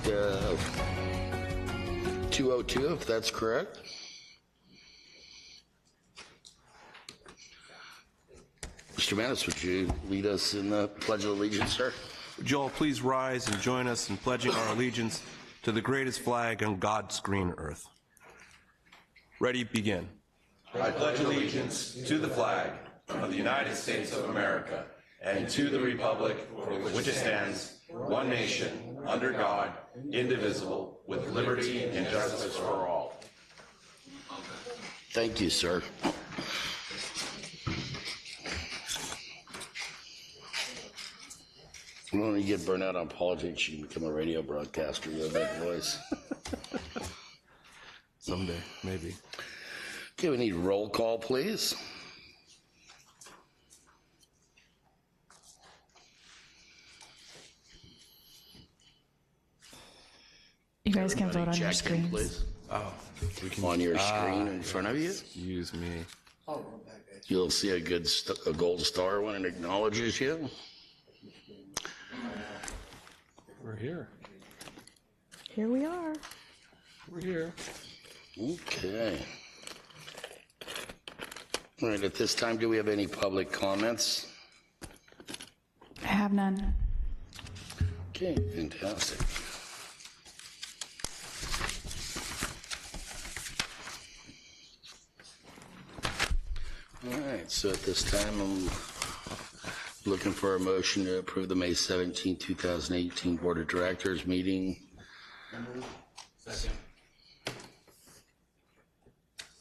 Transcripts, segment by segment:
202, if that's correct. Mr. Manis, would you lead us in the Pledge of Allegiance, sir? Would you all please rise and join us in pledging our allegiance to the greatest flag on God's green earth. Ready, begin. I pledge allegiance to the flag of the United States of America and to the republic for which it stands, one nation, under God, indivisible, with liberty and justice for all. Thank you, sir. When you get burned out on politics, you can become a radio broadcaster with that voice. Someday, maybe. Okay, we need roll call, please. You guys can vote on your Check in, screens. please. Oh, we can. On your screen in front of you, Excuse me. you'll see a gold star when it acknowledges you. We're here. Here we are. We're here. Okay. All right, at this time, do we have any public comments? I have none. Okay, fantastic. All right, so at this time, I'm looking for a motion to approve the May 17, 2018 Board of Directors meeting. Second.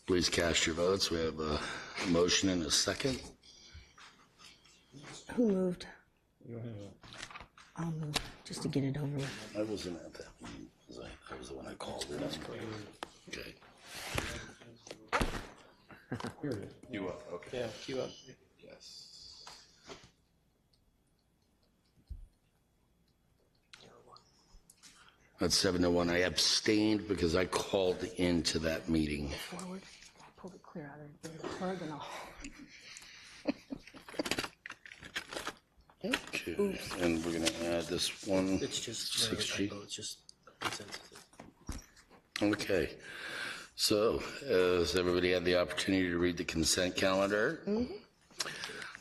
Please cast your votes. We have a motion and a second. Who moved? I'll move, just to get it over with. I wasn't at that meeting, because I was the one I called it. That's correct. Okay. You up? Okay. Yeah, queue up. Yes. That's 7-1. I abstained because I called into that meeting. Forward, pull it clear out of the plug and all. Okay, and we're gonna add this one. It's just 6G. It's just consensus. Okay, so has everybody had the opportunity to read the consent calendar?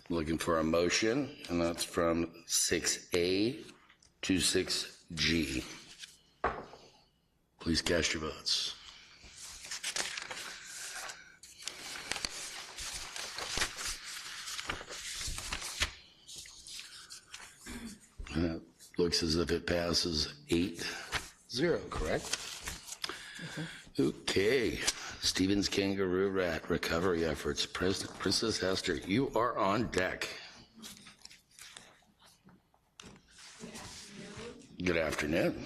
Looking for a motion, and that's from 6A to 6G. Please cast your votes. And it looks as if it passes 8-0, correct? Okay, Stevens Kangaroo Rat recovery efforts. Princess Hester, you are on deck. Good afternoon.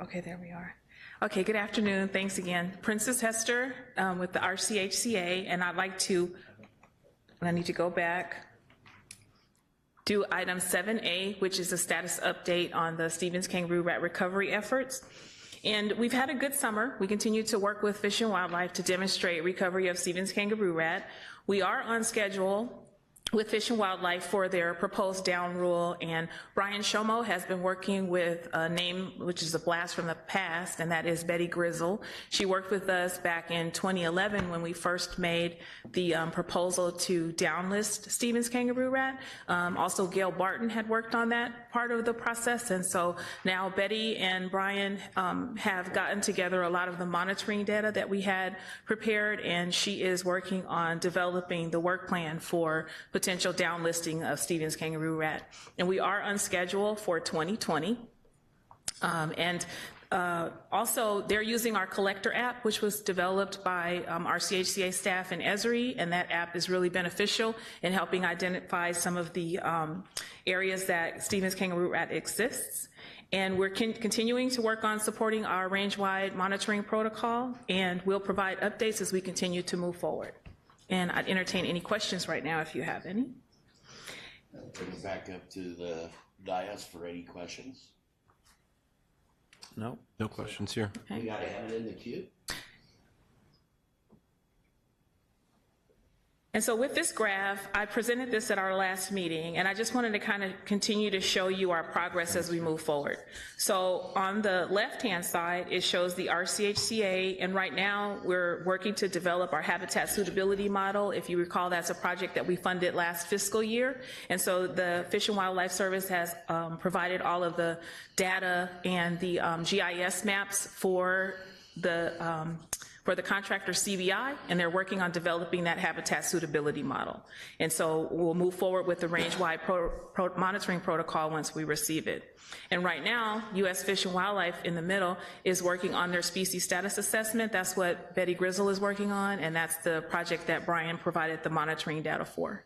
Okay, there we are. Okay, good afternoon. Thanks again. Princess Hester with the RCHCA, and I need to go back, do item 7A, which is a status update on the Stevens Kangaroo Rat recovery efforts. And we've had a good summer. We continue to work with Fish and Wildlife to demonstrate recovery of Stevens Kangaroo Rat. We are on schedule with Fish and Wildlife for their proposed down rule, and Brian Shomo has been working with a name which is a blast from the past, and that is Betty Grizzle. She worked with us back in 2011 when we first made the proposal to downlist Stevens Kangaroo Rat. Also, Gail Barton had worked on that part of the process, and so now Betty and Brian have gotten together a lot of the monitoring data that we had prepared, and she is working on developing the work plan for potential downlisting of Stevens Kangaroo Rat. And we are on schedule for 2020. Also, they're using our collector app, which was developed by our CHCA staff in Esri, and that app is really beneficial in helping identify some of the areas that Stevens Kangaroo Rat exists. And we're continuing to work on supporting our range-wide monitoring protocol, and we'll provide updates as we continue to move forward. And I'd entertain any questions right now if you have any. Bring it back up to the dais for any questions. No, no questions here. We gotta have it in the queue. And so with this graph, I presented this at our last meeting, and I just wanted to kind of continue to show you our progress as we move forward. So on the left-hand side, it shows the RCHCA, and right now we're working to develop our habitat suitability model. If you recall, that's a project that we funded last fiscal year. And so the Fish and Wildlife Service has provided all of the data and the GIS maps for the contractor CBI, and they're working on developing that habitat suitability model. And so we'll move forward with the range-wide monitoring protocol once we receive it. And right now, U.S. Fish and Wildlife in the middle is working on their species status assessment. That's what Betty Grizzle is working on, and that's the project that Brian provided the monitoring data for.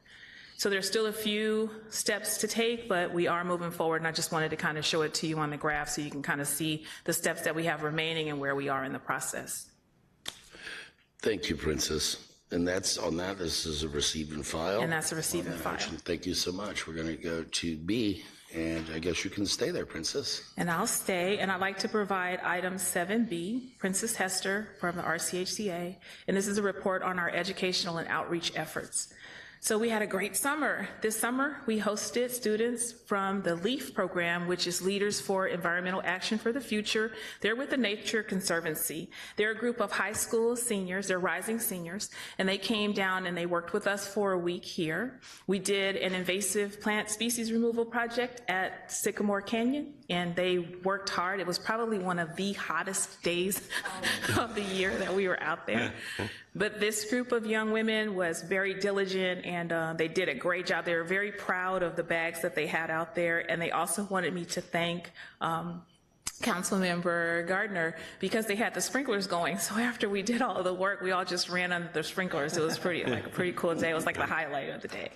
So there's still a few steps to take, but we are moving forward, and I just wanted to kind of show it to you on the graph so you can kind of see the steps that we have remaining and where we are in the process. Thank you, Princess. And that's on that. This is a receive and file. And that's a receive and file. Thank you so much. We're going to go to B, and I guess you can stay there, Princess. And I'll stay, and I'd like to provide item 7B, Princess Hester from the RCHCA, and this is a report on our educational and outreach efforts. So we had a great summer. This summer, we hosted students from the LEAF program, which is Leaders for Environmental Action for the Future. They're with the Nature Conservancy. They're a group of high school seniors, they're rising seniors, and they came down and they worked with us for a week here. We did an invasive plant species removal project at Sycamore Canyon, and they worked hard. It was probably one of the hottest days of the year that we were out there. But this group of young women was very diligent, and they did a great job. They were very proud of the bags that they had out there, and they also wanted me to thank Councilmember Gardner because they had the sprinklers going. So after we did all of the work, we all just ran under the sprinklers. It was a pretty cool day. It was like the highlight of the day.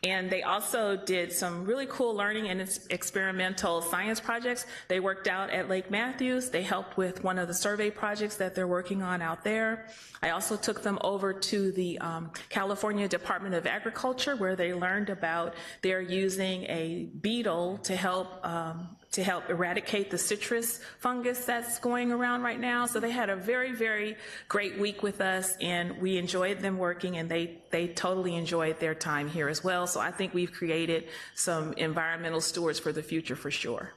And they also did some really cool learning and experimental science projects. They worked out at Lake Matthews. They helped with one of the survey projects that they're working on out there. I also took them over to the California Department of Agriculture, where they learned about they're using a beetle to help eradicate the citrus fungus that's going around right now. So they had a very, very great week with us, and we enjoyed them working, and they totally enjoyed their time here as well. So I think we've created some environmental stewards for the future for sure.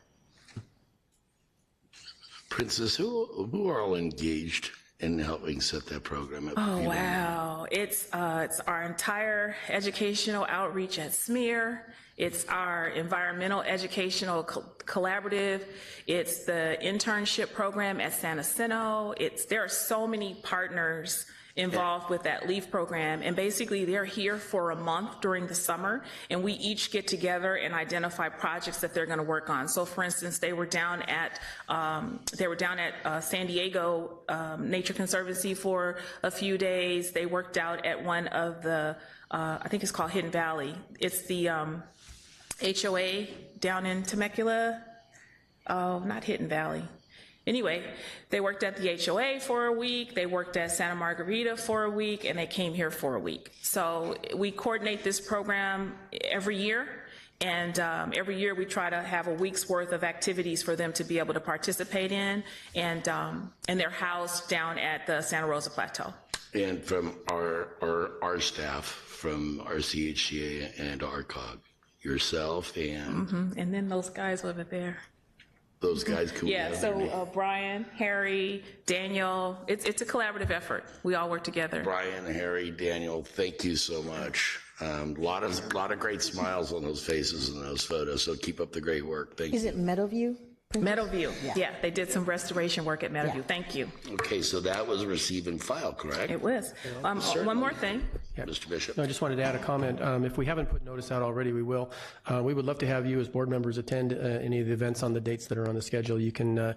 Princess, who are all engaged in helping set that program up? Oh, wow. It's our entire educational outreach at SMER. It's our environmental educational collaborative. It's the internship program at San Jacinto. There are so many partners involved with that LEAF program, and basically they're here for a month during the summer, and we each get together and identify projects that they're going to work on. So for instance, they were down at San Diego Nature Conservancy for a few days. They worked out at one of the I think it's called Hidden Valley. It's the HOA down in Temecula. Oh, not Hidden Valley. Anyway, they worked at the HOA for a week, they worked at Santa Margarita for a week, and they came here for a week. So we coordinate this program every year, and every year we try to have a week's worth of activities for them to be able to participate in, and they're housed down at the Santa Rosa Plateau. And from our staff, from RCHCA and ARCOG, yourself and... And then those guys over there. Those guys come Yeah, so Brian, Harry, Daniel, it's a collaborative effort. We all work together. Brian, Harry, Daniel, thank you so much. A lot of great smiles on those faces in those photos, so keep up the great work. Thank you. Is it Meadowview? Meadowview, yeah, they did some restoration work at Meadowview. Yeah. Thank you. Okay, so that was receive and file, correct? It was. One more thing. Mr. Bishop. No, I just wanted to add a comment. If we haven't put notice out already, we will. We would love to have you as board members attend any of the events on the dates that are on the schedule. You can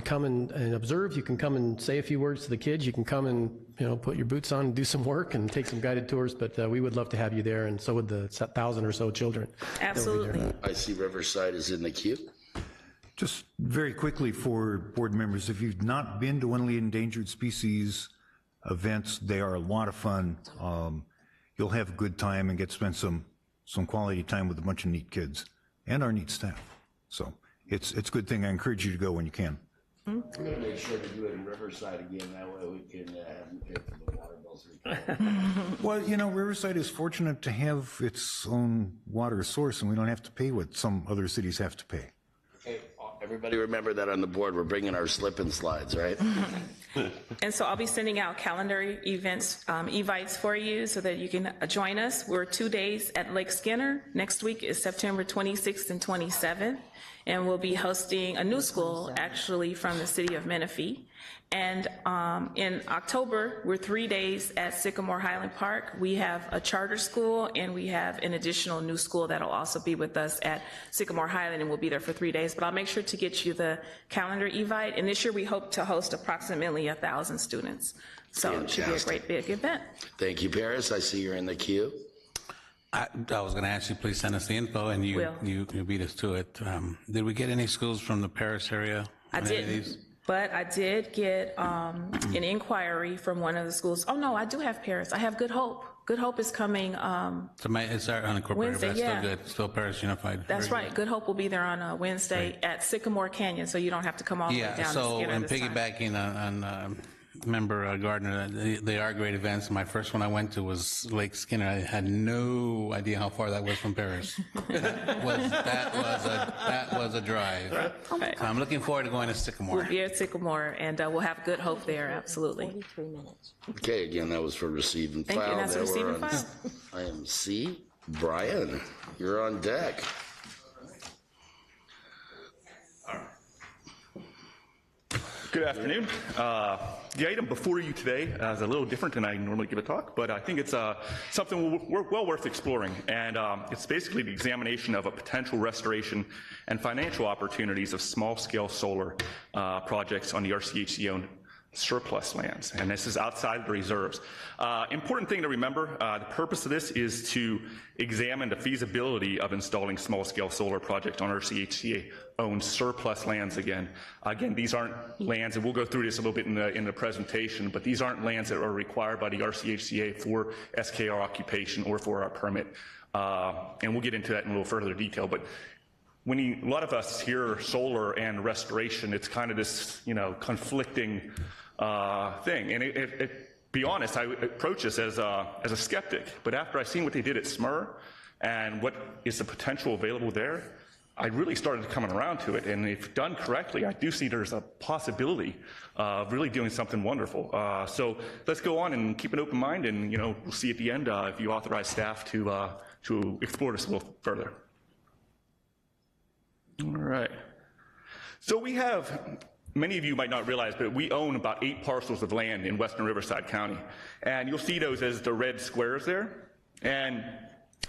come and observe. You can come and say a few words to the kids. You can come and put your boots on and do some work and take some guided tours. But we would love to have you there, and so would the 1,000 or so children. Absolutely. I see Riverside is in the queue. Just very quickly for board members, if you've not been to one of the endangered species events, they are a lot of fun. You'll have a good time and get to spend some quality time with a bunch of neat kids and our neat staff. So it's a good thing. I encourage you to go when you can. I'm going to make sure to do it in Riverside again. That way we can have them pay for the water bills. Well, you know, Riverside is fortunate to have its own water source, and we don't have to pay what some other cities have to pay. Okay, everybody remember that on the board. We're bringing our slip and slides, right? And so I'll be sending out calendar events, evites for you so that you can join us. We're 2 days at Lake Skinner. Next week is September 26th and 27th. And we'll be hosting a new school, actually, from the city of Menifee. And in October, we're 3 days at Sycamore Highland Park. We have a charter school, and we have an additional new school that'll also be with us at Sycamore Highland, and we'll be there for 3 days. But I'll make sure to get you the calendar evite. And this year, we hope to host approximately 1,000 students. So it should be a great big event. Thank you, Paris. I see you're in the queue. I was going to ask you, please send us the info, and you beat us to it. Did we get any schools from the Paris area? I didn't, but I did get an inquiry from one of the schools. Oh, no, I do have Paris. I have Good Hope. Good Hope is coming. It's our unincorporated, Wednesday, but that's yeah. still good. Still Paris Unified. That's Very right. Good Hope will be there on Wednesday at Sycamore Canyon, so you don't have to come all the way Yeah, down to so Skinner and this time. piggybacking on Member Gardner, they are great events. My first one I went to was Lake Skinner. I had no idea how far that was from Paris. That was a drive. Okay. So I'm looking forward to going to Sycamore. We'll be at Sycamore, and we'll have Good Hope there, absolutely. 43 minutes. Okay, again, that was for receive and Thank you, file. and that's Now receive we're and on file. IMC. Brian, you're on deck. Good afternoon. The item before you today is a little different than I normally give a talk, but I think it's something well worth exploring. And it's basically the examination of a potential restoration and financial opportunities of small-scale solar projects on the RCHC-owned surplus lands, and this is outside the reserves. Important thing to remember, the purpose of this is to examine the feasibility of installing small-scale solar projects on RCHCA-owned surplus lands again. Again, these aren't lands, and we'll go through this a little bit in the presentation, but these aren't lands that are required by the RCHCA for SKR occupation or for our permit. And we'll get into that in a little further detail, but when a lot of us hear solar and restoration, it's kind of this, conflicting thing. And be honest, I approach this as a skeptic. But after I've seen what they did at SMER and what is the potential available there, I really started coming around to it. And if done correctly, I do see there's a possibility of really doing something wonderful. So let's go on and keep an open mind, and we'll see at the end if you authorize staff to explore this a little further. All right. So we have, many of you might not realize, but we own about 8 parcels of land in western Riverside County. And you'll see those as the red squares there. And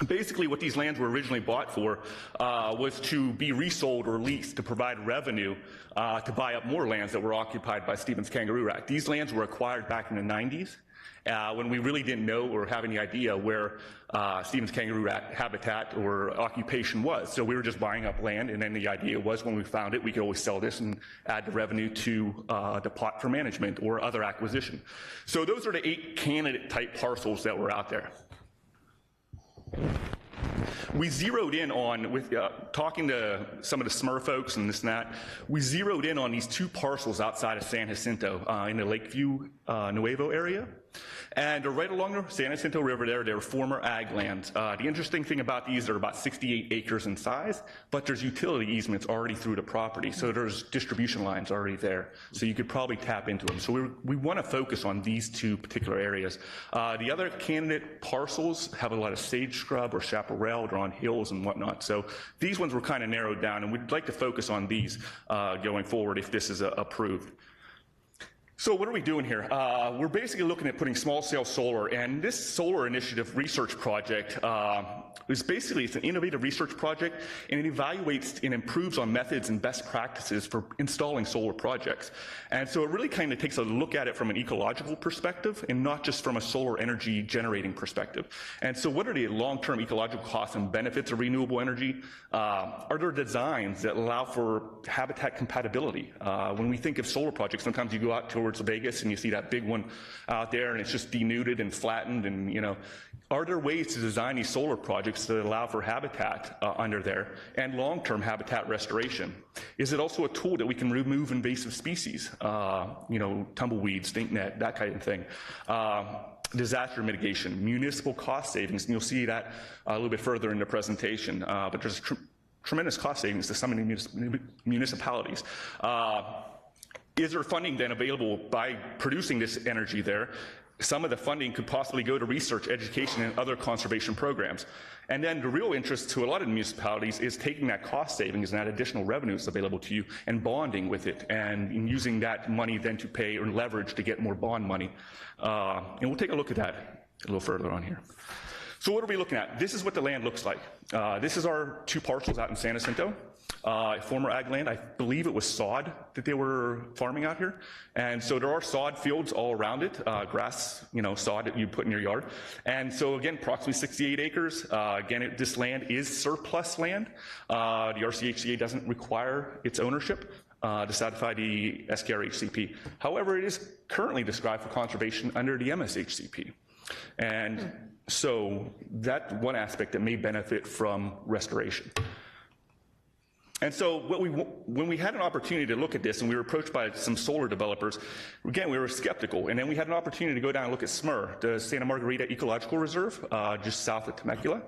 basically what these lands were originally bought for was to be resold or leased to provide revenue to buy up more lands that were occupied by Stevens Kangaroo Rat. These lands were acquired back in the 90s. When we really didn't know or have any idea where Stevens Kangaroo Rat habitat or occupation was. So we were just buying up land, and then the idea was when we found it, we could always sell this and add the revenue to the pot for management or other acquisition. So those are the 8 candidate-type parcels that were out there. We zeroed in on, with talking to some of the SMER folks and this and that, we zeroed in on these 2 parcels outside of San Jacinto in the Lakeview Nuevo area. And right along the San Jacinto River there, they're former ag lands. The interesting thing about these, they're about 68 acres in size, but there's utility easements already through the property. So there's distribution lines already there. So you could probably tap into them. So we want to focus on these 2 particular areas. The other candidate parcels have a lot of sage scrub or chaparral. They're on hills and whatnot. So these ones were kind of narrowed down, and we'd like to focus on these going forward if this is approved. So what are we doing here? We're basically looking at putting small-scale solar, and this solar initiative research project is basically, it's an innovative research project, and it evaluates and improves on methods and best practices for installing solar projects. And so it really kind of takes a look at it from an ecological perspective and not just from a solar energy generating perspective. And so what are the long-term ecological costs and benefits of renewable energy? Are there designs that allow for habitat compatibility? When we think of solar projects, sometimes you go out towards Vegas and you see that big one out there and it's just denuded and flattened, and Are there ways to design these solar projects that allow for habitat under there and long-term habitat restoration? Is it also a tool that we can remove invasive species, tumbleweeds, stink net, that kind of thing? Disaster mitigation, municipal cost savings, and you'll see that a little bit further in the presentation, but there's tremendous cost savings to some of the municipalities. Is there funding then available by producing this energy there? Some of the funding could possibly go to research, education, and other conservation programs. And then the real interest to a lot of the municipalities is taking that cost savings and that additional revenues available to you and bonding with it and using that money then to pay or leverage to get more bond money. And we'll take a look at that a little further on here. So what are we looking at? This is what the land looks like. This is our 2 parcels out in San Jacinto. Former ag land, I believe it was sod that they were farming out here. And so there are sod fields all around it, grass, sod that you put in your yard. And so again, approximately 68 acres. Again, this land is surplus land. The RCHCA doesn't require its ownership to satisfy the SKRHCP. However, it is currently described for conservation under the MSHCP. And so that's one aspect that may benefit from restoration. And so when we had an opportunity to look at this, and we were approached by some solar developers, again, we were skeptical. And then we had an opportunity to go down and look at SMER, the Santa Margarita Ecological Reserve, just south of Temecula.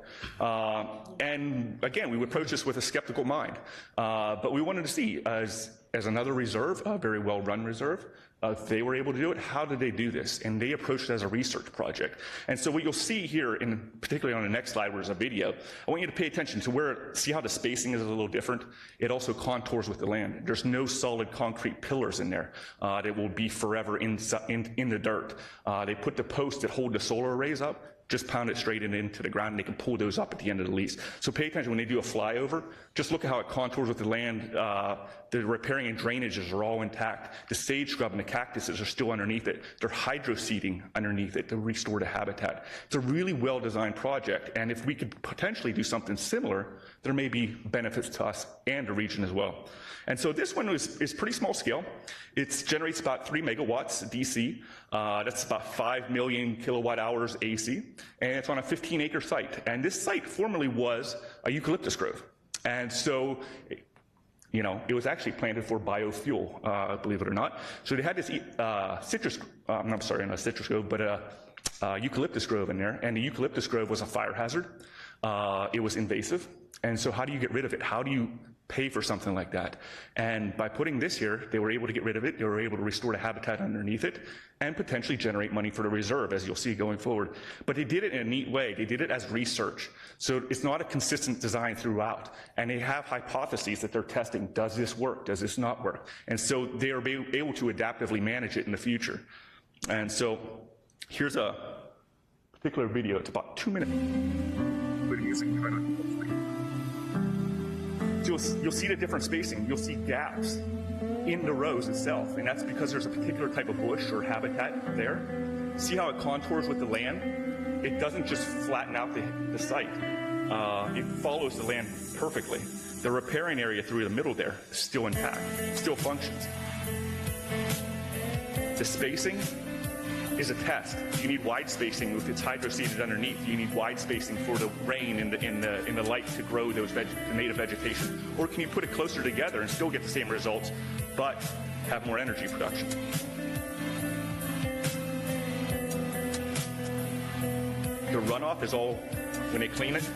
And again, we would approach this with a skeptical mind. But we wanted to see, as another reserve, a very well-run reserve, if they were able to do it, how did they do this? And they approached it as a research project. And so what you'll see here, particularly on the next slide where there's a video, I want you to pay attention to see how the spacing is a little different. It also contours with the land. There's no solid concrete pillars in there that will be forever in the dirt. They put the posts that hold the solar arrays up, just pound it straight into the ground, and they can pull those up at the end of the lease. So pay attention when they do a flyover. Just look at how it contours with the land. The repairing and drainages are all intact. The sage scrub and the cactuses are still underneath it. They're hydroseeding underneath it to restore the habitat. It's a really well-designed project, and if we could potentially do something similar, there may be benefits to us and the region as well. And so this one is pretty small scale. It generates about 3 megawatts DC. That's about 5 million kilowatt hours AC, and it's on a 15-acre site. And this site formerly was a eucalyptus grove. And so, it was actually planted for biofuel, believe it or not. So they had this not a citrus grove, but a eucalyptus grove in there. And the eucalyptus grove was a fire hazard. It was invasive. And so how do you get rid of it? How do you pay for something like that? And by putting this here, they were able to get rid of it. They were able to restore the habitat underneath it and potentially generate money for the reserve, as you'll see going forward. But they did it in a neat way. They did it as research. So it's not a consistent design throughout. And they have hypotheses that they're testing. Does this work? Does this not work? And so they are able to adaptively manage it in the future. And so here's a particular video. It's about 2 minutes. So you'll see the different spacing. You'll see gaps in the rows itself, and that's because there's a particular type of bush or habitat there. See how it contours with the land? It doesn't just flatten out the site. It follows the land perfectly. The riparian area through the middle there is still intact, still functions. The spacing is a test. You need wide spacing if it's hydroseeded underneath. You need wide spacing for the rain in the light to grow those native vegetation. Or can you put it closer together and still get the same results, but have more energy production? The runoff is all, when they clean it,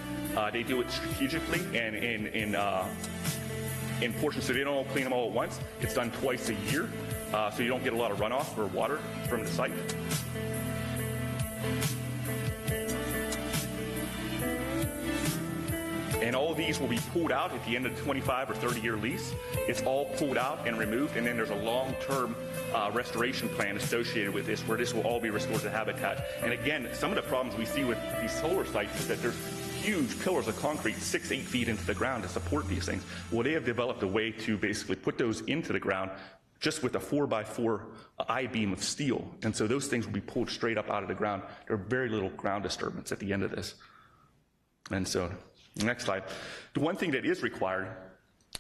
they do it strategically and in portions, so they don't all clean them all at once. It's done twice a year. So you don't get a lot of runoff or water from the site. And all of these will be pulled out at the end of the 25 or 30-year lease. It's all pulled out and removed, and then there's a long-term restoration plan associated with this, where this will all be restored to habitat. And again, some of the problems we see with these solar sites is that there's huge pillars of concrete 6-8 feet into the ground to support these things. Well, they have developed a way to basically put those into the ground just with a 4x4 I-beam of steel. And so those things will be pulled straight up out of the ground. There's very little ground disturbance at the end of this. And so, next slide. The one thing that is required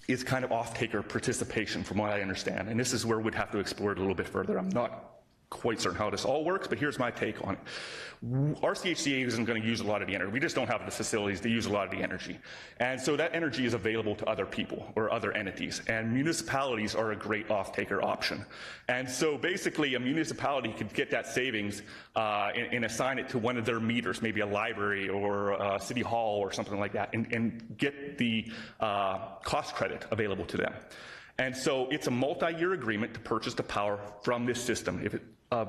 is kind of off-taker participation, from what I understand. And this is where we'd have to explore it a little bit further. I'm not quite certain how this all works, but here's my take on it. RCHCA isn't going to use a lot of the energy. We just don't have the facilities to use a lot of the energy. And so that energy is available to other people or other entities. And municipalities are a great off-taker option. And so basically a municipality could get that savings and assign it to one of their meters, maybe a library or a city hall or something like that, and get the cost credit available to them. And so it's a multi-year agreement to purchase the power from this system if it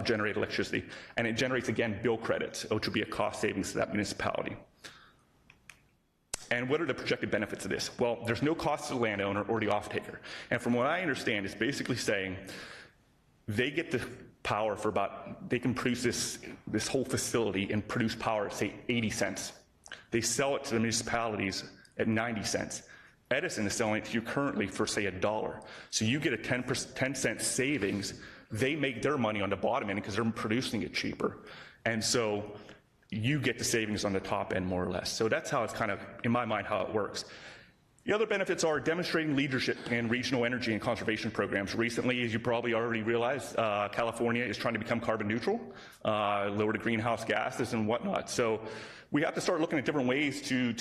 generate electricity, and it generates, again, bill credits, which would be a cost savings to that municipality. And what are the projected benefits of this? Well, there's no cost to the landowner or the off-taker. And from what I understand, it's basically saying they get the power for they can produce this whole facility and produce power at, say, 80 cents. They sell it to the municipalities at 90 cents. Edison is selling it to you currently for, say, $1. So you get a 10-cent savings. They make their money on the bottom end because they're producing it cheaper. And so you get the savings on the top end, more or less. So that's how it's kind of, in my mind, how it works. The other benefits are demonstrating leadership in regional energy and conservation programs. Recently, as you probably already realized, California is trying to become carbon neutral, lower the greenhouse gases and whatnot. So we have to start looking at different ways to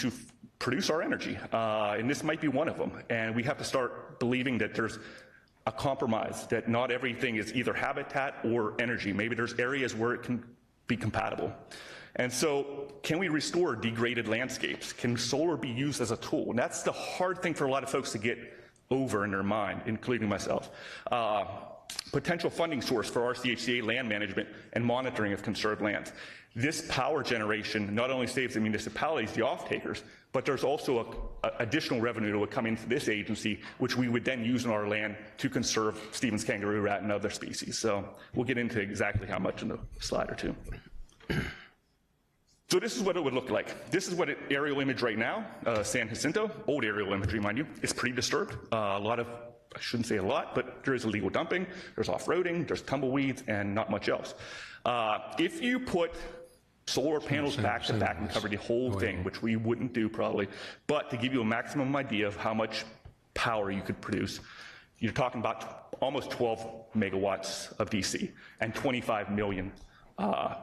produce our energy, and this might be one of them. And we have to start believing that there's a compromise, that not everything is either habitat or energy. Maybe there's areas where it can be compatible. And so can we restore degraded landscapes? Can solar be used as a tool? And that's the hard thing for a lot of folks to get over in their mind, including myself. Potential funding source for RCHCA land management and monitoring of conserved lands. This power generation not only saves the municipalities, the off-takers, but there's also additional revenue that would come into this agency, which we would then use on our land to conserve Stevens kangaroo rat and other species. So we'll get into exactly how much in a slide or two. So this is what it would look like. This is what aerial image right now, San Jacinto, old aerial imagery, mind you. It's pretty disturbed. A lot of, I shouldn't say a lot, but there is illegal dumping, there's off-roading, there's tumbleweeds, and not much else. If you put solar panels back to back and cover the whole thing, which we wouldn't do probably, but to give you a maximum idea of how much power you could produce, you're talking about almost 12 megawatts of DC and 25 million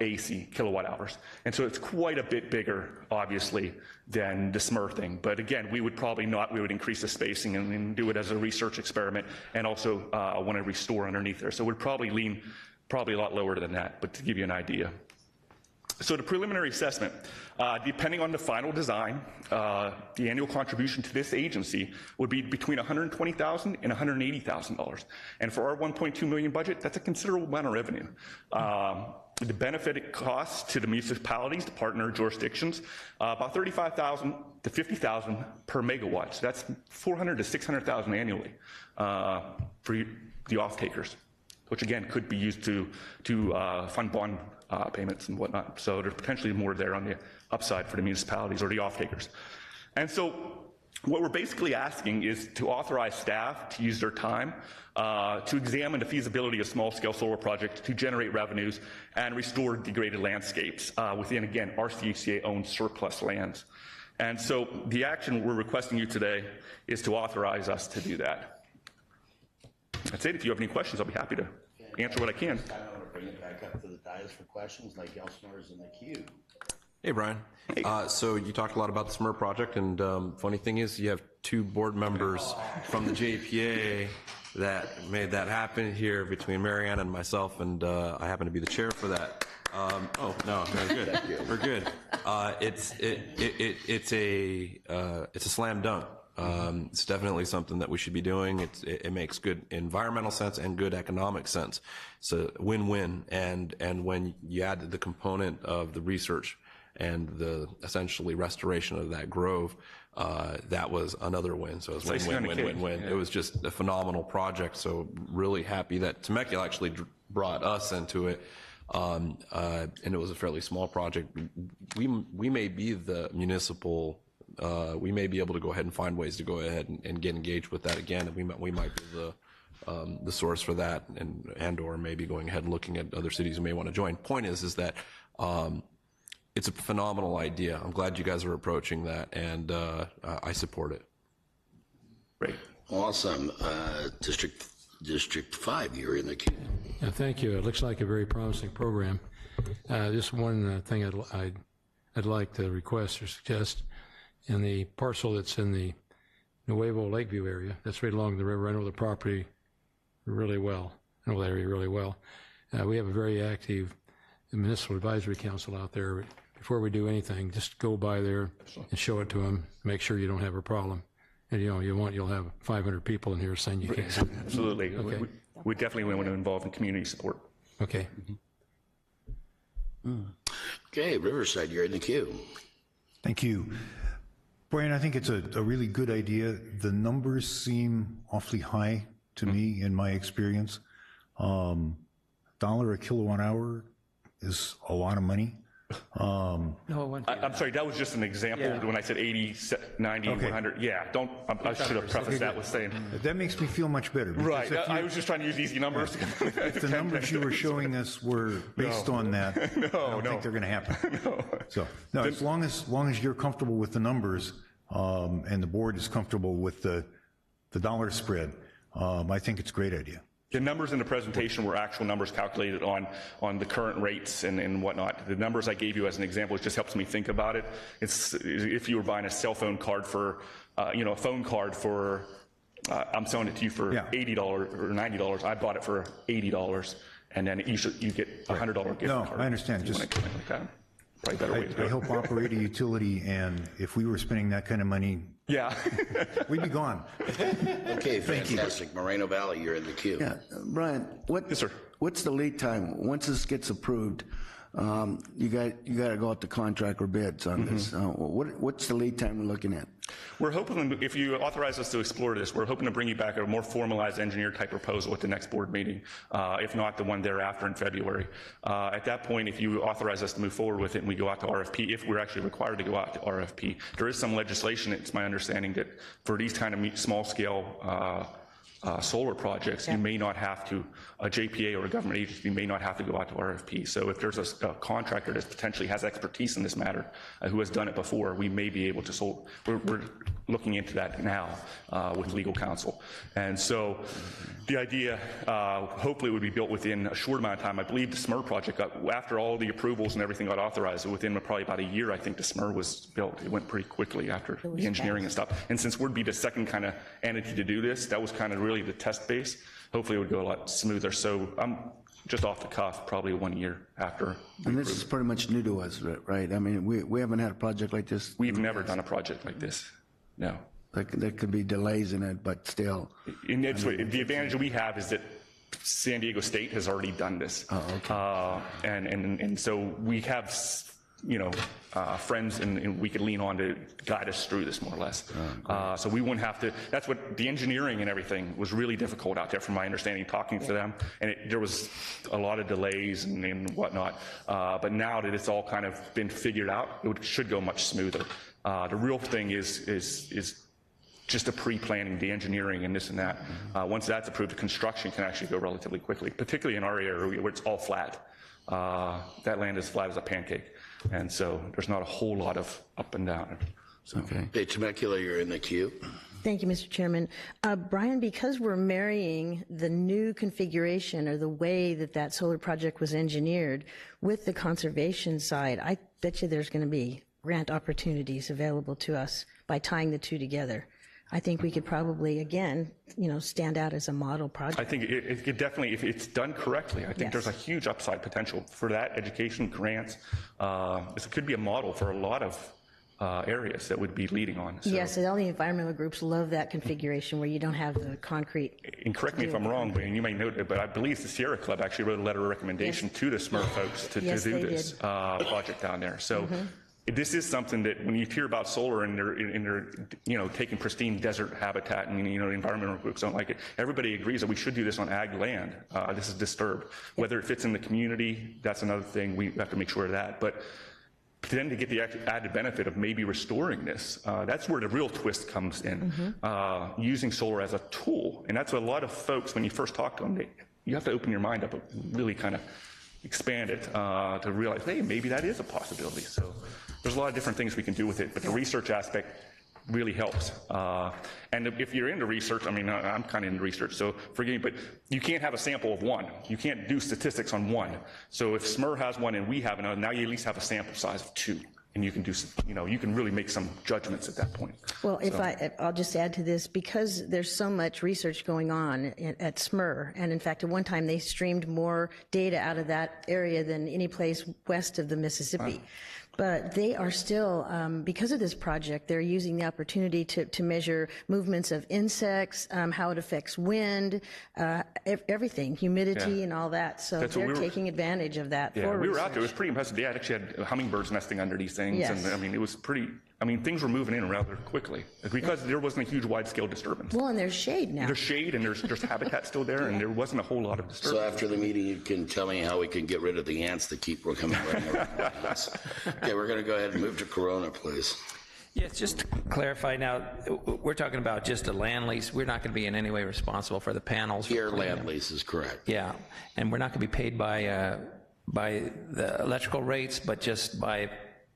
AC kilowatt hours. And so it's quite a bit bigger, obviously, than the SMR thing. But again, we would probably not, we would increase the spacing and do it as a research experiment, and also want to restore underneath there. So we'd probably lean probably a lot lower than that, but to give you an idea. So the preliminary assessment, depending on the final design, the annual contribution to this agency would be between $120,000 and $180,000. And for our $1.2 million budget, that's a considerable amount of revenue. The benefit it costs to the municipalities, the partner jurisdictions, about $35,000 to $50,000 per megawatt. So that's $400,000 to $600,000 annually for the off-takers, which again could be used to fund bond payments and whatnot. So there's potentially more there on the upside for the municipalities or the off-takers. And so what we're basically asking is to authorize staff to use their time to examine the feasibility of small-scale solar projects to generate revenues and restore degraded landscapes within, again, RCHCA-owned surplus lands. And so the action we're requesting you today is to authorize us to do that. That's it. If you have any questions, I'll be happy to answer what I can. I want to bring it back up to the dais for questions, like Elsnor's in the queue. Hey, Brian. So you talked a lot about the SMR project, and funny thing is you have two board members from the JPA that made that happen here between Marianne and myself, and I happen to be the chair for that. Oh, no, we're good. We're good. It's a slam dunk. It's definitely something that we should be doing. It makes good environmental sense and good economic sense. It's a win-win. And when you add the component of the research and the essentially restoration of that grove, that was another win. So it was win-win-win-win-win. It was just a phenomenal project. So really happy that Temecula actually brought us into it. And it was a fairly small project. We may be the municipal. We may be able to go ahead and find ways to go ahead and get engaged with that again, and we might be the source for that, and or maybe going ahead and looking at other cities who may want to join. Point is that it's a phenomenal idea. I'm glad you guys are approaching that, and I support it. Great, awesome. District District 5, you're in the queue. Yeah, thank you. It looks like a very promising program. Just one thing I'd like to request or suggest. In the parcel that's in the Nuevo Lakeview area, that's right along the river. I know the property really well. I know the area really well. We have a very active municipal advisory council out there. Before we do anything, just go by there and show it to them. Make sure you don't have a problem. And you'll have 500 people in here saying you can't do that. Absolutely. Okay. We definitely want to involve in community support. Okay. Okay, Riverside, you're in the queue. Thank you. Brian, I think it's a really good idea. The numbers seem awfully high to me in my experience. $1 a kilowatt hour is a lot of money. No, it went. I'm sorry, that was just an example when I said 80, 90, Okay. 100. Yeah, I should have prefaced that with saying. That makes me feel much better. because Right, if you- I was just trying to use easy numbers. If the numbers you were showing us were based on that, I don't think they're going to happen. So, no, as long as you're comfortable with the numbers, and the board is comfortable with the dollar spread, I think it's a great idea. The numbers in the presentation were actual numbers calculated on the current rates and whatnot. The numbers I gave you as an example, it just helps me think about it. It's if you were buying a cell phone card for, a phone card for, I'm selling it to you for $80 or $90. I bought it for $80, and then you get a $100 gift No, card. I understand. If you want to like that. Probably a better way to do I it. help operate a utility, and if we were spending that kind of money, Yeah. we'd be gone. Okay, fantastic. Moreno Valley, you're in the queue. Yeah, Brian, Yes, sir. what's the lead time? Once this gets approved, you got to go out to contract or bids on this. What's the lead time we're looking at? We're hoping, if you authorize us to explore this, we're hoping to bring you back a more formalized engineer-type proposal at the next board meeting, if not the one thereafter in February. At that point, if you authorize us to move forward with it and we go out to RFP, if we're actually required to go out to RFP, there is some legislation, it's my understanding, that for these kind of small-scale solar projects, you may not have to, a JPA or a government agency may not have to go out to RFP. So if there's a contractor that potentially has expertise in this matter, who has done it before, we may be able to, we're looking into that now with legal counsel. And so the idea, hopefully, would be built within a short amount of time. I believe the SMER project after all the approvals and everything got authorized, within probably about a year, I think the SMER was built. It went pretty quickly after the engineering and stuff. And since we'd be the second kind of entity to do this, that was kind of really the test base. Hopefully it would go a lot smoother. So I'm just off the cuff, probably 1 year after. And this is pretty much new to us, right? I mean, we haven't had a project like this. We've never done a project like this. No. There could be delays in it, but still. And the advantage we have is that San Diego State has already done this. Oh, okay. And so we have, friends and we could lean on to guide us through this more or less. So we wouldn't have to, that's what the engineering and everything was really difficult out there from my understanding, talking to them. And there was a lot of delays and whatnot. But now that it's all kind of been figured out, it should go much smoother. The real thing is just the pre-planning, the engineering and this and that. Once that's approved, the construction can actually go relatively quickly, particularly in our area where it's all flat. That land is flat as a pancake. And so there's not a whole lot of up and down. So. Okay. Hey, Temecula, you're in the queue. Thank you, Mr. Chairman. Brian, because we're marrying the new configuration or the way that solar project was engineered with the conservation side, I bet you there's going to be grant opportunities available to us by tying the two together. I think we could probably, again, stand out as a model project. I think it could definitely, if it's done correctly, I think there's a huge upside potential for that, education, grants. It could be a model for a lot of areas that would be leading on. So. Yes, and all the environmental groups love that configuration where you don't have the concrete. And correct me if I'm wrong, and you may know it, but I believe the Sierra Club actually wrote a letter of recommendation to the SMER folks to do this project down there. So. This is something that when you hear about solar and they're taking pristine desert habitat and environmental groups don't like it, everybody agrees that we should do this on ag land. This is disturbed. Whether it fits in the community, that's another thing. We have to make sure of that. But then to get the added benefit of maybe restoring this, that's where the real twist comes in. Using solar as a tool. And that's what a lot of folks, when you first talk to them, you have to open your mind up, really kind of expand it to realize, hey, maybe that is a possibility. So there's a lot of different things we can do with it, but the research aspect really helps. And if you're into research, I mean, I'm kind of into research, so forgive me, but you can't have a sample of one. You can't do statistics on one. So if SMER has one and we have another, now you at least have a sample size of 2. And you can do, you can really make some judgments at that point. Well, I'll just add to this, because there's so much research going on at SMER, and in fact, at one time they streamed more data out of that area than any place west of the Mississippi. Wow. But they are still, because of this project, they're using the opportunity to measure movements of insects, how it affects wind, everything, humidity and all that. So they're taking advantage of that for we were research. out there. It was pretty impressive. They actually had hummingbirds nesting under these things. Yes. And I mean, it was pretty, things were moving in rather quickly because there wasn't a huge wide-scale disturbance. Well, and there's shade now. There's shade and there's habitat still there, and there wasn't a whole lot of disturbance. So after the meeting, you can tell me how we can get rid of the ants that keep coming running around. Okay, we're going to go ahead and move to Corona, please. Yes, just to clarify now, we're talking about just a land lease. We're not going to be in any way responsible for the panels. Your land lease is correct. Yeah, and we're not going to be paid by the electrical rates, but just by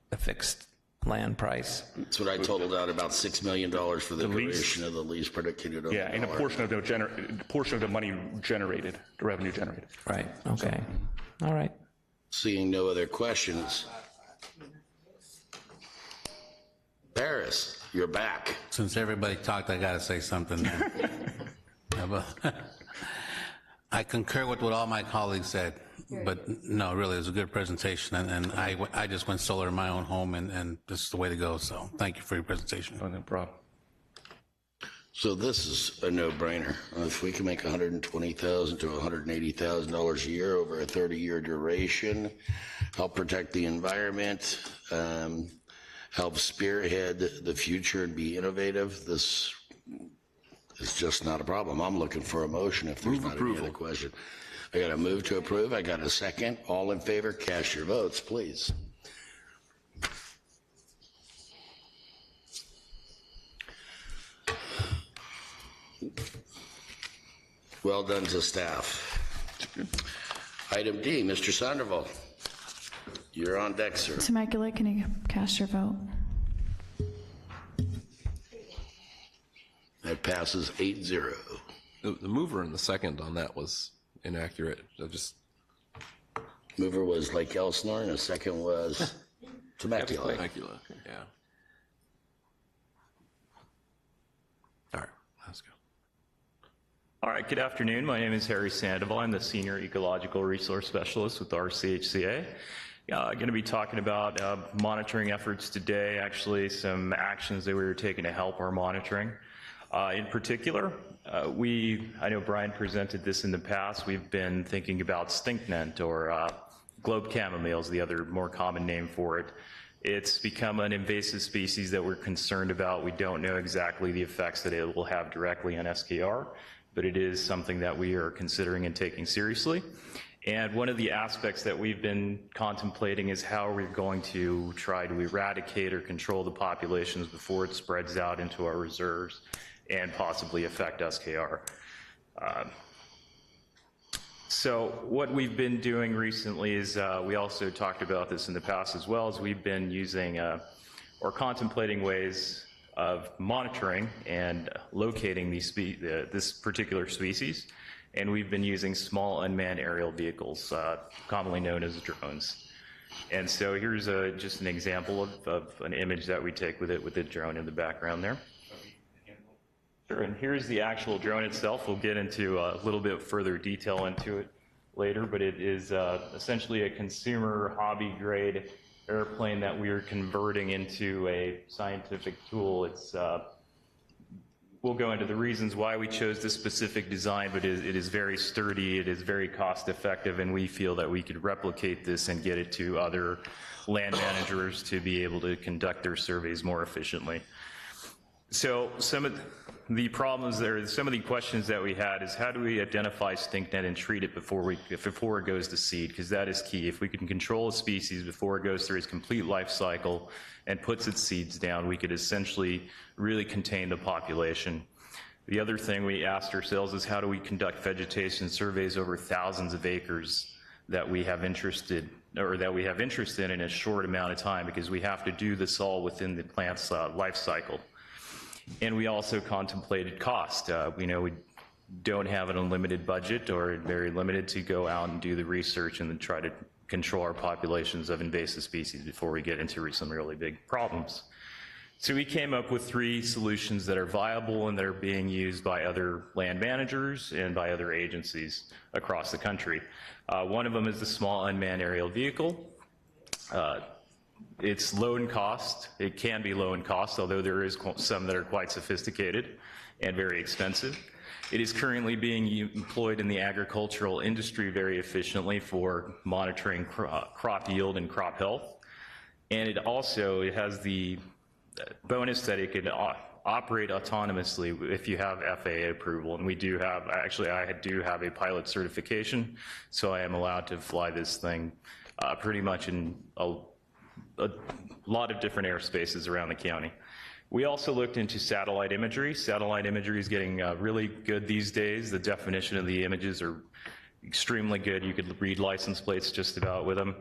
the fixed land price. That's what I totaled out, about $6 million for the duration of the lease predicated on. Yeah, and a portion of the money generated, the revenue generated. Right, okay. All right. Seeing no other questions. Paris, you're back. Since everybody talked, I got to say something. I concur with what all my colleagues said, but no, really, it was a good presentation, and I just went solar in my own home, and this is the way to go, so thank you for your presentation. No problem. So this is a no-brainer. If we can make $120,000 to $180,000 a year over a 30-year duration, help protect the environment, help spearhead the future and be innovative, this is just not a problem. I'm looking for a motion if there's not any other question. I got a move to approve. I got a second. All in favor, cast your votes, please. Well done to staff. Item D, Mr. Sandoval. You're on deck, sir. Temecula, can you cast your vote? That passes 8-0. The mover and the second on that was inaccurate. Mover was Lake Elsinore, and the second was Temecula. Temecula, yeah. All right, let's go. All right, good afternoon. My name is Harry Sandoval. I'm the Senior Ecological Resource Specialist with RCHCA. Going to be talking about monitoring efforts today, actually some actions that we were taking to help our monitoring. In particular, I know Brian presented this in the past, we've been thinking about stinknet or globe chamomile, the other more common name for it. It's become an invasive species that we're concerned about. We don't know exactly the effects that it will have directly on SKR, but it is something that we are considering and taking seriously. And one of the aspects that we've been contemplating is how we're going to try to eradicate or control the populations before it spreads out into our reserves and possibly affect SKR. So what we've been doing recently is, we also talked about this in the past as well, as we've been using or contemplating ways of monitoring and locating this particular species. And we've been using small unmanned aerial vehicles, commonly known as drones. And so here's just an example of an image that we take with the drone in the background there. Sure, and here's the actual drone itself. We'll get into a little bit further detail into it later, but it is essentially a consumer hobby-grade airplane that we are converting into a scientific tool. It's we'll go into the reasons why we chose this specific design, but it is very sturdy, it is very cost-effective, and we feel that we could replicate this and get it to other land managers to be able to conduct their surveys more efficiently. So some of the problems there, some of the questions that we had is how do we identify stinknet and treat it before it goes to seed, because that is key. If we can control a species before it goes through its complete life cycle and puts its seeds down, we could essentially really contain the population. The other thing we asked ourselves is how do we conduct vegetation surveys over thousands of acres that we have interest in a short amount of time, because we have to do this all within the plant's life cycle. And we also contemplated cost. We know we don't have an unlimited budget or very limited to go out and do the research and then try to control our populations of invasive species before we get into some really big problems. So we came up with 3 solutions that are viable and that are being used by other land managers and by other agencies across the country. One of them is the small unmanned aerial vehicle. It's low in cost. It can be low in cost, although there is some that are quite sophisticated and very expensive. It is currently being employed in the agricultural industry very efficiently for monitoring crop yield and crop health. And it has the bonus that it can operate autonomously if you have FAA approval. And we do have, actually I do have a pilot certification, so I am allowed to fly this thing pretty much in a lot of different airspaces around the county. We also looked into satellite imagery. Satellite imagery is getting really good these days. The definition of the images are extremely good. You could read license plates just about with them.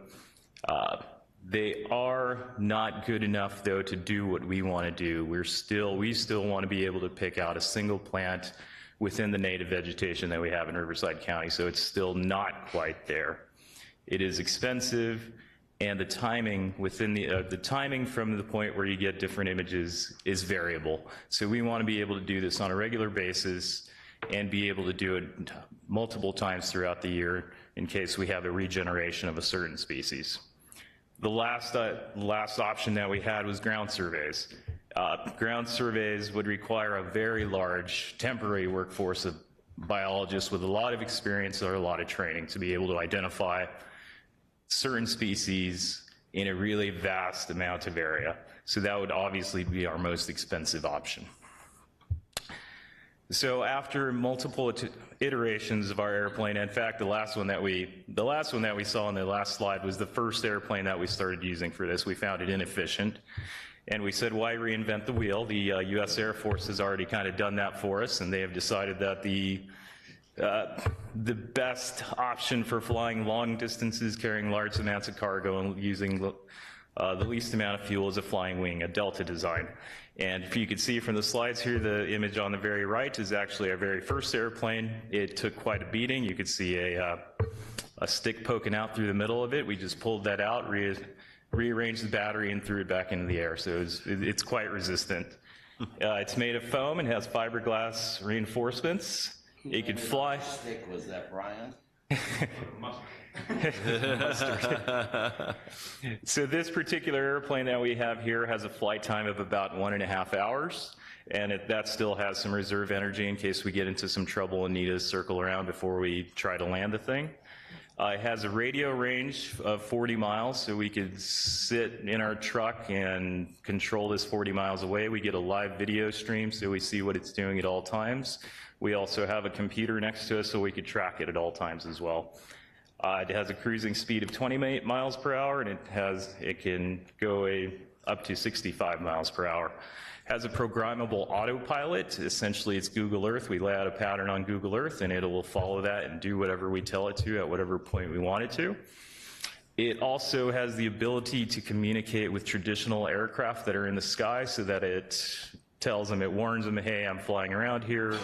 They are not good enough, though, to do what we want to do. We still want to be able to pick out a single plant within the native vegetation that we have in Riverside County, so it's still not quite there. It is expensive, and the timing within the timing from the point where you get different images is variable. So we want to be able to do this on a regular basis and be able to do it multiple times throughout the year in case we have a regeneration of a certain species. The last option that we had was ground surveys. Ground surveys would require a very large temporary workforce of biologists with a lot of experience or a lot of training to be able to identify certain species in a really vast amount of area. So that would obviously be our most expensive option. So after multiple iterations of our airplane, in fact, the last one that we saw on the last slide was the first airplane that we started using for this. We found it inefficient, and we said, why reinvent the wheel? The U.S. Air Force has already kind of done that for us, and they have decided that the best option for flying long distances, carrying large amounts of cargo, and using the least amount of fuel is a flying wing, a Delta design. And if you can see from the slides here, the image on the very right is actually our very first airplane. It took quite a beating. You could see a stick poking out through the middle of it. We just pulled that out, rearranged the battery, and threw it back into the air. So it's quite resistant. It's made of foam and has fiberglass reinforcements. It could fly. Which stick was that, Brian? So this particular airplane that we have here has a flight time of about 1.5 hours, and that still has some reserve energy in case we get into some trouble and need to circle around before we try to land the thing. It has a radio range of 40 miles, so we could sit in our truck and control this 40 miles away. We get a live video stream, so we see what it's doing at all times. We also have a computer next to us, so we could track it at all times as well. It has a cruising speed of 28 miles per hour, and it can go up to 65 miles per hour. Has a programmable autopilot. Essentially, it's Google Earth. We lay out a pattern on Google Earth, and it will follow that and do whatever we tell it to at whatever point we want it to. It also has the ability to communicate with traditional aircraft that are in the sky, so that it tells them, it warns them, hey, I'm flying around here.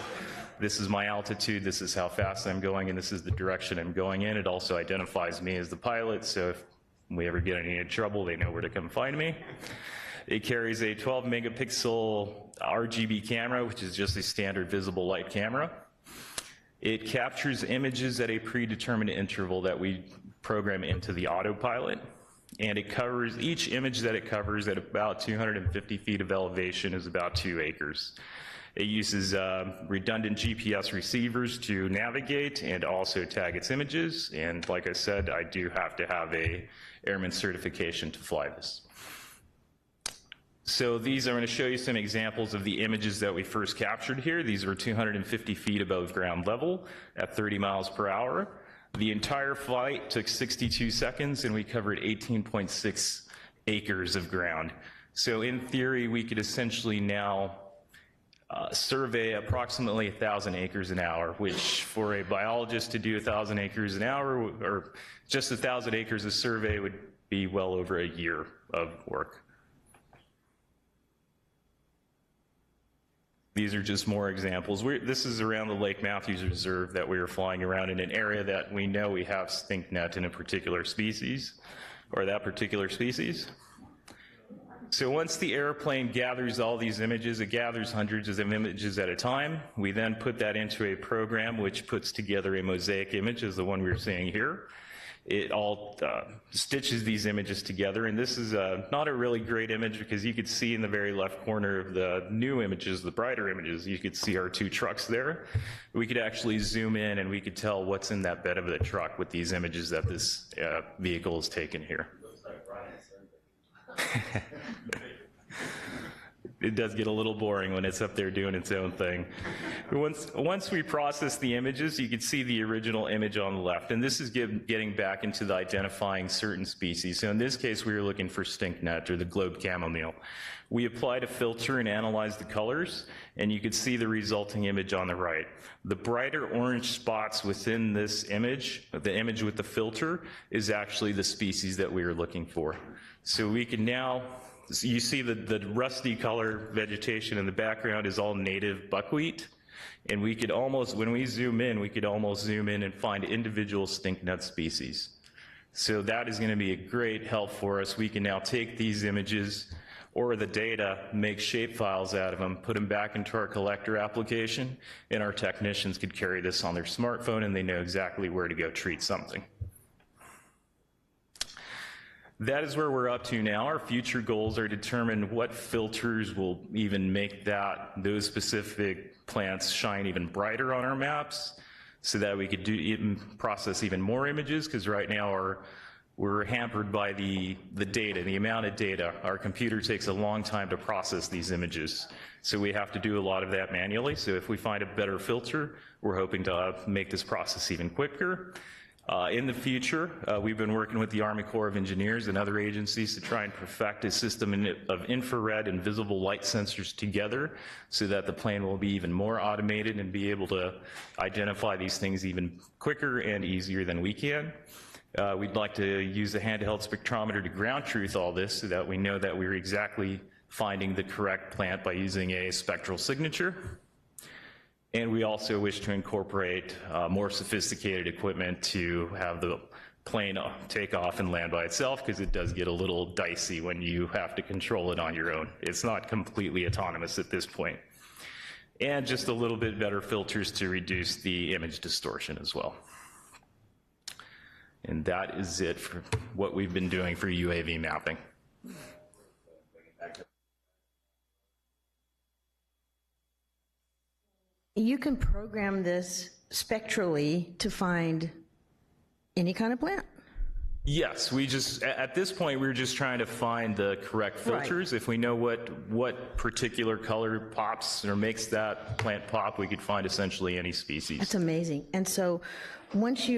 This is my altitude, this is how fast I'm going, and this is the direction I'm going in. It also identifies me as the pilot, so if we ever get in any trouble, they know where to come find me. It carries a 12 megapixel RGB camera, which is just a standard visible light camera. It captures images at a predetermined interval that we program into the autopilot. And it covers, each image that it covers at about 250 feet of elevation is about 2 acres. It uses redundant GPS receivers to navigate and also tag its images. And like I said, I do have to have a airman certification to fly this. So I'm going to show you some examples of the images that we first captured here. These were 250 feet above ground level at 30 miles per hour. The entire flight took 62 seconds, and we covered 18.6 acres of ground. So in theory, we could essentially now survey approximately 1,000 acres an hour, which for a biologist to do 1,000 acres an hour, or just 1,000 acres of survey, would be well over a year of work. These are just more examples. This is around the Lake Matthews Reserve that we were flying around in an area that we know we have stink net in a particular species, or that particular species. So once the airplane gathers all these images, it gathers hundreds of images at a time. We then put that into a program which puts together a mosaic image, as the one we're seeing here. It all stitches these images together, and this is not a really great image because you could see in the very left corner of the new images, the brighter images, you could see our two trucks there. We could actually zoom in and we could tell what's in that bed of the truck with these images that this vehicle has taken here. It does get a little boring when it's up there doing its own thing. Once we process the images, you can see the original image on the left, and this is getting back into the identifying certain species. So in this case, we were looking for stinknet, or the globe chamomile. We applied a filter and analyzed the colors, and you could see the resulting image on the right. The brighter orange spots within this image, the image with the filter, is actually the species that we were looking for. So we can now, you see the rusty color vegetation in the background is all native buckwheat, and we could almost, when we zoom in, we could almost zoom in and find individual stinknet species. So that is going to be a great help for us. We can now take these images or the data, make shape files out of them, put them back into our collector application, and our technicians could carry this on their smartphone and they know exactly where to go treat something. That is where we're up to now. Our future goals are to determine what filters will even make those specific plants shine even brighter on our maps so that we could process even more images, because right now we're hampered by the data, the amount of data. Our computer takes a long time to process these images, so we have to do a lot of that manually. So if we find a better filter, we're hoping to make this process even quicker. In the future, we've been working with the Army Corps of Engineers and other agencies to try and perfect a system of infrared and visible light sensors together so that the plane will be even more automated and be able to identify these things even quicker and easier than we can. We'd like to use a handheld spectrometer to ground truth all this so that we know that we're exactly finding the correct plant by using a spectral signature. And we also wish to incorporate more sophisticated equipment to have the plane take off and land by itself, because it does get a little dicey when you have to control it on your own. It's not completely autonomous at this point. And just a little bit better filters to reduce the image distortion as well. And that is it for what we've been doing for UAV mapping. You can program this spectrally to find any kind of plant. Yes, at this point, we're just trying to find the correct filters. Right. If we know what particular color pops or makes that plant pop, we could find essentially any species. That's amazing. And so once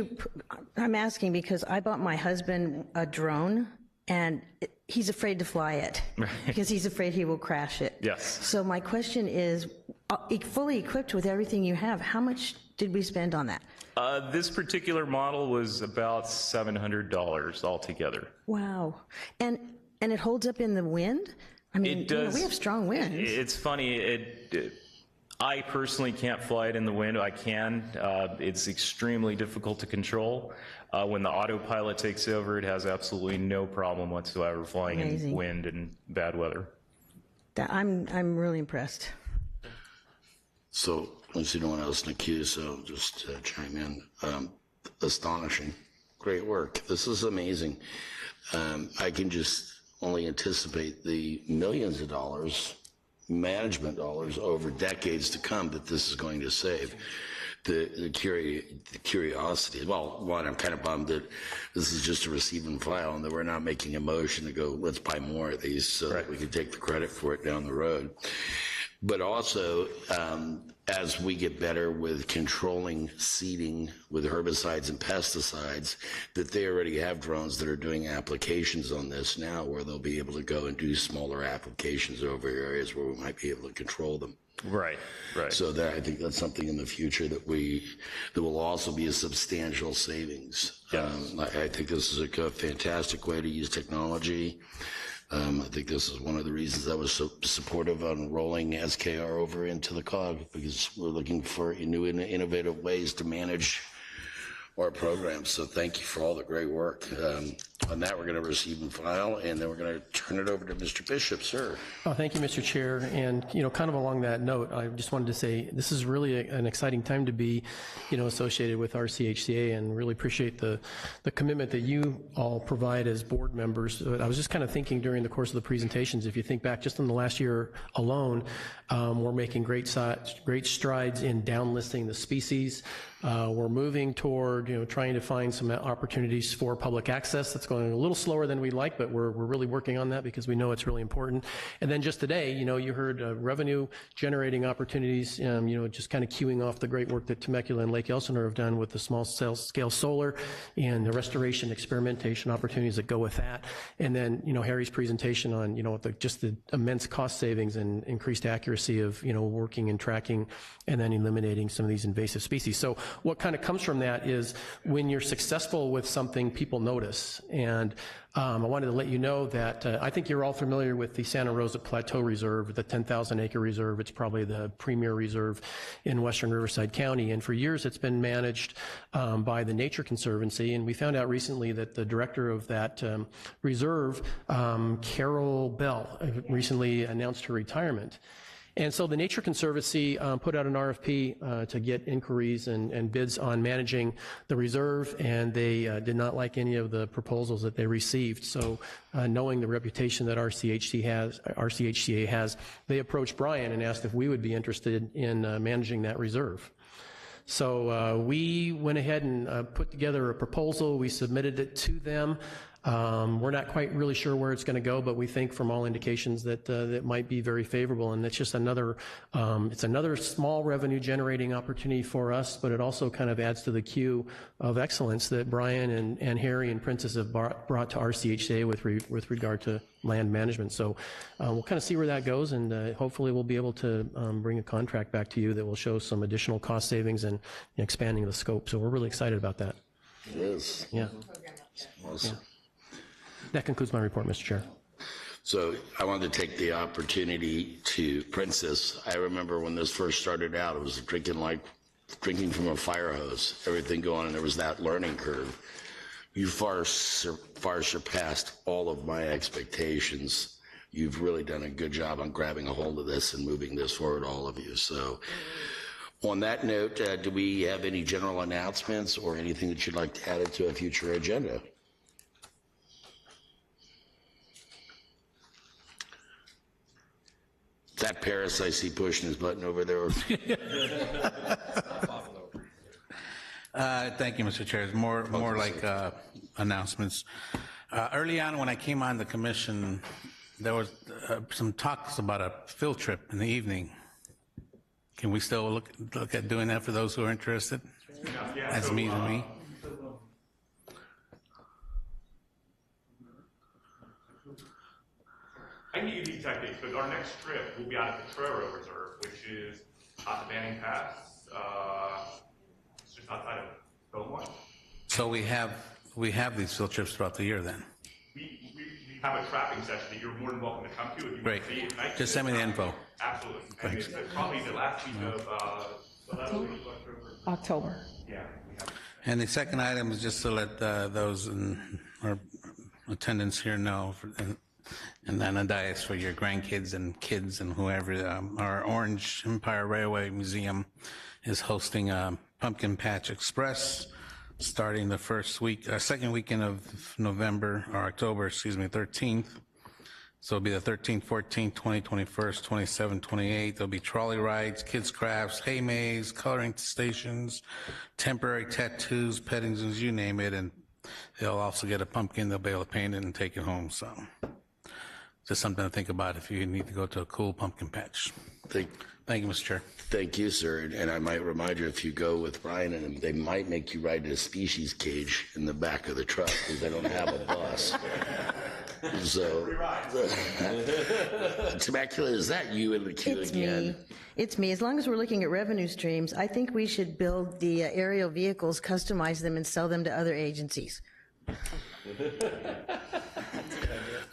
I'm asking because I bought my husband a drone, and he's afraid to fly it because he's afraid he will crash it. Yes. So my question is, fully equipped with everything you have, how much did we spend on that? This particular model was about $700 altogether. Wow. And it holds up in the wind? I mean, it does. We have strong winds. It's funny. I personally can't fly it in the wind. I can. It's extremely difficult to control. When the autopilot takes over, it has absolutely no problem whatsoever flying in wind and bad weather. I'm really impressed. So, let's see no one else in the queue, so just chime in. Astonishing. Great work. This is amazing. I can just only anticipate the millions of dollars, management dollars over decades to come that this is going to save. The curiosity. Well, one, I'm kind of bummed that this is just a receive and file and that we're not making a motion to go, let's buy more of these so that we can take the credit for it down the road. But also, as we get better with controlling seeding with herbicides and pesticides, that they already have drones that are doing applications on this now where they'll be able to go and do smaller applications over areas where we might be able to control them. Right. So I think that's something in the future that will also be a substantial savings. Yes. I think this is a fantastic way to use technology. I think this is one of the reasons I was so supportive on rolling SKR over into the COG, because we're looking for new and innovative ways to manage our programs. So thank you for all the great work. On that, we're going to receive and file, and then we're going to turn it over to Mr. Bishop, sir. Thank you, Mr. Chair. And, kind of along that note, I just wanted to say this is really an exciting time to be, associated with RCHCA, and really appreciate the commitment that you all provide as board members. I was just kind of thinking during the course of the presentations, if you think back just in the last year alone, we're making great strides in downlisting the species. We're moving toward, trying to find some opportunities for public access. That's going a little slower than we'd like, but we're really working on that because we know it's really important. And then just today, you heard revenue generating opportunities, just kind of queuing off the great work that Temecula and Lake Elsinore have done with the small scale solar and the restoration experimentation opportunities that go with that. And then, Harry's presentation on, just the immense cost savings and increased accuracy of, working and tracking and then eliminating some of these invasive species. So what kind of comes from that is when you're successful with something, people notice. And I wanted to let you know that I think you're all familiar with the Santa Rosa Plateau Reserve, the 10,000 acre reserve. It's probably the premier reserve in western Riverside County. And for years, it's been managed by the Nature Conservancy. And we found out recently that the director of that reserve, Carol Bell, recently announced her retirement. And so the Nature Conservancy put out an RFP to get inquiries and bids on managing the reserve, and they did not like any of the proposals that they received. So knowing the reputation that RCHCA has, they approached Brian and asked if we would be interested in managing that reserve. So we went ahead and put together a proposal. We submitted it to them. We're not quite really sure where it's going to go, but we think from all indications that that might be very favorable. And it's just another, it's another small revenue generating opportunity for us, but it also kind of adds to the queue of excellence that Brian and Harry and Princess have brought to RCHCA with regard to land management. So we'll kind of see where that goes, and hopefully we'll be able to bring a contract back to you that will show some additional cost savings and expanding the scope. So we're really excited about that. It is. Yeah. Awesome. Yeah. That concludes my report, Mr. Chair. So I wanted to take the opportunity to, Princess, I remember when this first started out, it was drinking from a fire hose, everything going, and there was that learning curve. You far surpassed all of my expectations. You've really done a good job on grabbing a hold of this and moving this forward, all of you. So on that note, do we have any general announcements or anything that you'd like to add to a future agenda? That Paris I see pushing his button over there. Thank you, Mr. Chair. It's more like announcements. Early on when I came on the commission, there was some talks about a field trip in the evening. Can we still look at doing that for those who are interested? Yeah, That's so, me to me. I can give you the exact dates, but our next trip will be out at the Torero Reserve, which is at the Banning Pass. It's just outside of Belmont. So we have these field trips throughout the year then. We have a trapping session that you're more than welcome to come to if you Great. want to see it tonight. Just send me the info. Absolutely. And Thanks. it's probably the last week of October. Yeah. And the second item is just to let those in our attendance here know, and then a dais for your grandkids and kids and whoever. Our Orange Empire Railway Museum is hosting a Pumpkin Patch Express starting the second weekend of November, or October, 13th. So it'll be the 13th, 14th, 20th, 21st, 27th, 28th. There'll be trolley rides, kids crafts, hay maze, coloring stations, temporary tattoos, petting zoos, you name it. And they'll also get a pumpkin. They'll be able to paint it and take it home. So just something to think about if you need to go to a cool pumpkin patch. Thank you, Mr. Chair. Thank you, sir. And I might remind you, if you go with Brian and them, they might make you ride in a species cage in the back of the truck because they don't have a bus. So, Temecula, is that you in the queue again? It's me. As long as we're looking at revenue streams, I think we should build the aerial vehicles, customize them, and sell them to other agencies.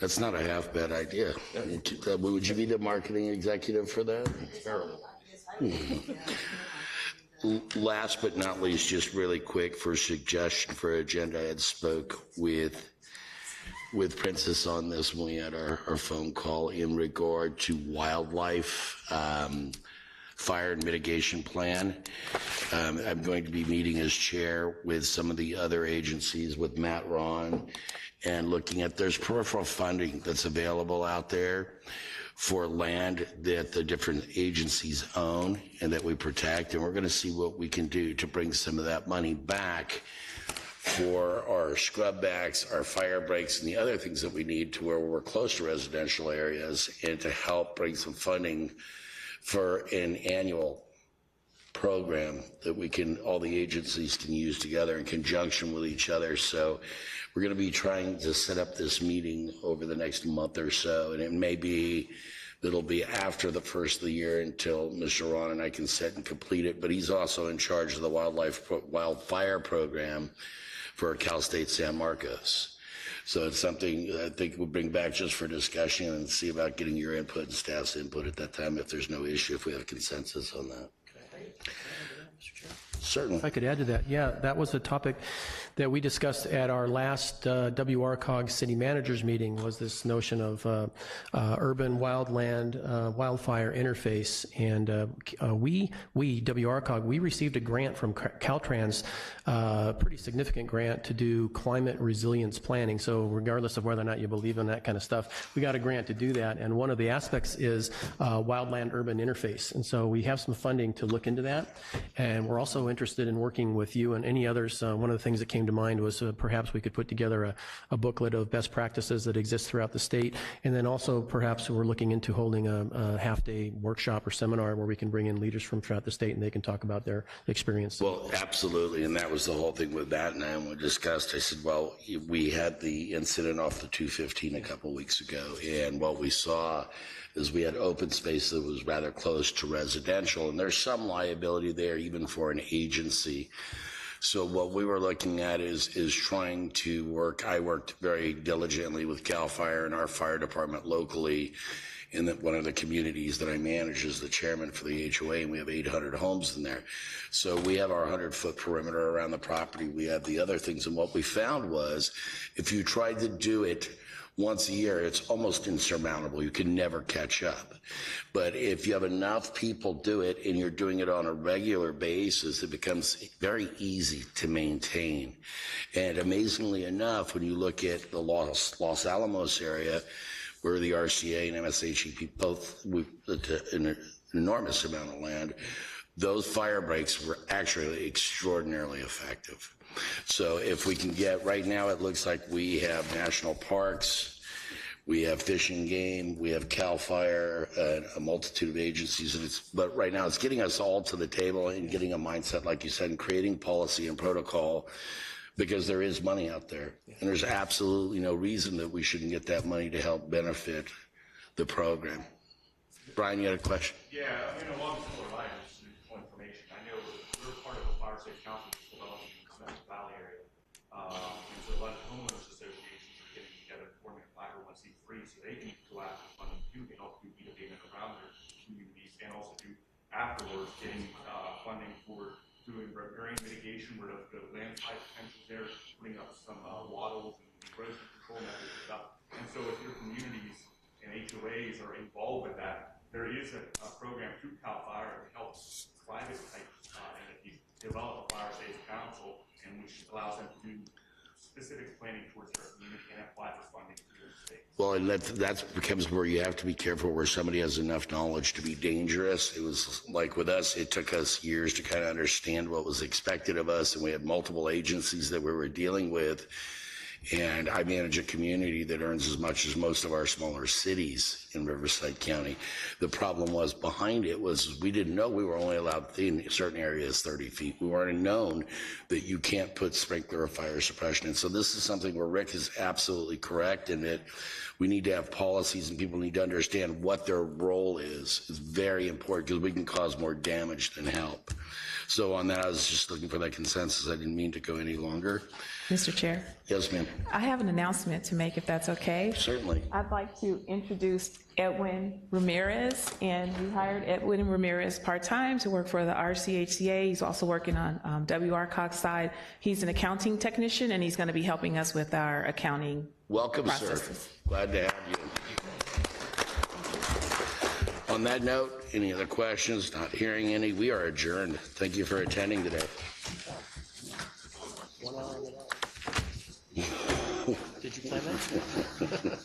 That's not a half bad idea. Would you be the marketing executive for that? Last but not least, just really quick for suggestion for agenda, I had spoke with Princess on this when we had our phone call in regard to wildlife fire and mitigation plan. I'm going to be meeting as chair with some of the other agencies, with Matt Ron, and looking at, there's peripheral funding that's available out there for land that the different agencies own and that we protect, and we're going to see what we can do to bring some of that money back for our scrub backs, our fire breaks, and the other things that we need to where we're close to residential areas, and to help bring some funding for an annual program that we can, all the agencies can use together in conjunction with each other. So we're going to be trying to set up this meeting over the next month or so, and it may be that'll be after the first of the year until Mr. Ron and I can set and complete it, but he's also in charge of the wildfire program for Cal State San Marcos. So it's something I think we'll bring back just for discussion and see about getting your input and staff's input at that time if there's no issue, if we have consensus on that. Certainly. If I could add to that, yeah, that was a topic that we discussed at our last WRCOG city managers meeting, was this notion of urban wildland wildfire interface. And we WRCOG, we received a grant from Caltrans, pretty significant grant to do climate resilience planning. So regardless of whether or not you believe in that kind of stuff, we got a grant to do that. And one of the aspects is wildland urban interface. And so we have some funding to look into that. And we're also interested in working with you and any others. One of the things that came to mind was perhaps we could put together a booklet of best practices that exist throughout the state. And then also perhaps we're looking into holding a half-day workshop or seminar where we can bring in leaders from throughout the state and they can talk about their experience. Well, absolutely. And that was the whole thing with Matt and I, when we discussed. I said, well, we had the incident off the 215 a couple weeks ago, and what we saw is we had open space that was rather close to residential, and there's some liability there even for an agency. So what we were looking at is trying to work. I worked very diligently with CAL FIRE and our fire department locally in one of the communities that I manage as the chairman for the HOA, and we have 800 homes in there. So we have our 100-foot perimeter around the property. We have the other things, and what we found was if you tried to do it once a year, it's almost insurmountable. You can never catch up. But if you have enough people do it and you're doing it on a regular basis, it becomes very easy to maintain. And amazingly enough, when you look at the Los Alamos area, where the RCA and MSHEP both with an enormous amount of land, those fire breaks were actually extraordinarily effective. So if we can get, right now it looks like we have national parks, we have Fish and Game, we have CAL FIRE, a multitude of agencies, but right now it's getting us all to the table and getting a mindset, like you said, and creating policy and protocol, because there is money out there, and there's absolutely no reason that we shouldn't get that money to help benefit the program. Brian, you had a question? Yeah, I mean, along similar lines, just some information. I know we're part of a fire safe council that's developing in the Cement Valley area. And so a lot of homeowners associations are getting together, forming a 501c3 so they can go out and fund too, can help do heat abatement around their communities, and also do afterwards getting funding for doing riparian mitigation where the landslide potential there, putting up some wattles and erosion control methods and stuff. And so if your communities and HOAs are involved with that, there is a program through CAL FIRE that helps private type entities develop a fire safe council, and which allows them to do specific planning towards their community and apply for funding through the state. Well, and that becomes where you have to be careful, where somebody has enough knowledge to be dangerous. It was like with us, it took us years to kind of understand what was expected of us, and we had multiple agencies that we were dealing with. And I manage a community that earns as much as most of our smaller cities in Riverside County. The problem was behind it was we didn't know we were only allowed in certain areas 30 feet. We weren't known that you can't put sprinkler or fire suppression in. So this is something where Rick is absolutely correct in that we need to have policies and people need to understand what their role is. It's very important because we can cause more damage than help. So on that, I was just looking for that consensus. I didn't mean to go any longer. Mr. Chair? Yes, ma'am. I have an announcement to make, if that's okay. Certainly. I'd like to introduce Edwin Ramirez, and we hired Edwin Ramirez part-time to work for the RCHCA. He's also working on WRCOG side. He's an accounting technician, and he's going to be helping us with our accounting Welcome, processes. sir. Glad to have you. On that note, any other questions? Not hearing any. We are adjourned. Thank you for attending today. Did you plan that?